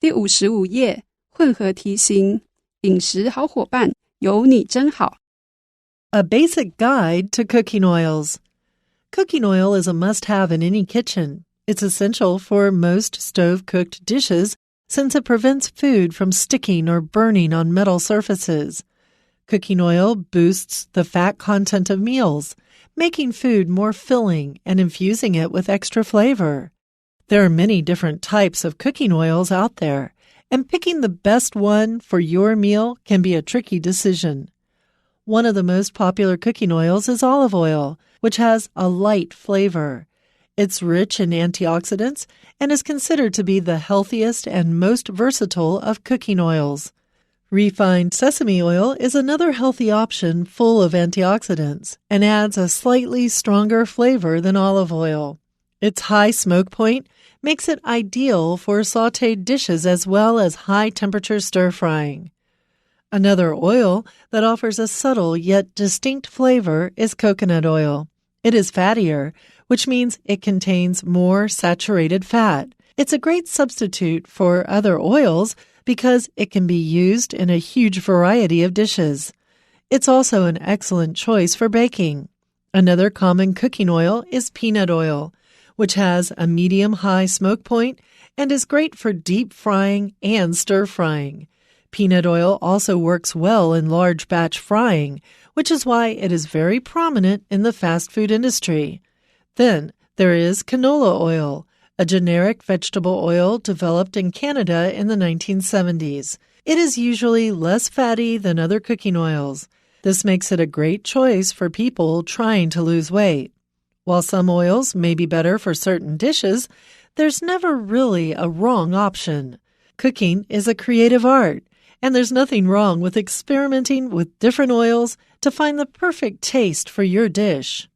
第55页，混合题型，饮食好伙伴，有你真好。A basic guide to cooking oils. Cooking oil is a must-have in any kitchen. It's essential for most stove-cooked dishes since it prevents food from sticking or burning on metal surfaces. Cooking oil boosts the fat content of meals, making food more filling and infusing it with extra flavor. There are many different types of cooking oils out there, and picking the best one for your meal can be a tricky decision. One of the most popular cooking oils is olive oil, which has a light flavor. It's rich in antioxidants and is considered to be the healthiest and most versatile of cooking oils. Refined sesame oil is another healthy option full of antioxidants and adds a slightly stronger flavor than olive oil. Its high smoke point makes it ideal for sautéed dishes as well as high-temperature stir-frying. Another oil that offers a subtle yet distinct flavor is coconut oil. It is fattier, which means it contains more saturated fat. It's a great substitute for other oils because it can be used in a huge variety of dishes. It's also an excellent choice for baking. Another common cooking oil is peanut oil, which has a medium-high smoke point and is great for deep frying and stir-frying. Peanut oil also works well in large batch frying, which is why it is very prominent in the fast food industry. Then there is canola oil, a generic vegetable oil developed in Canada in the 1970s. It is usually less fatty than other cooking oils. This makes it a great choice for people trying to lose weight. While some oils may be better for certain dishes, there's never really a wrong option. Cooking is a creative art, and there's nothing wrong with experimenting with different oils to find the perfect taste for your dish.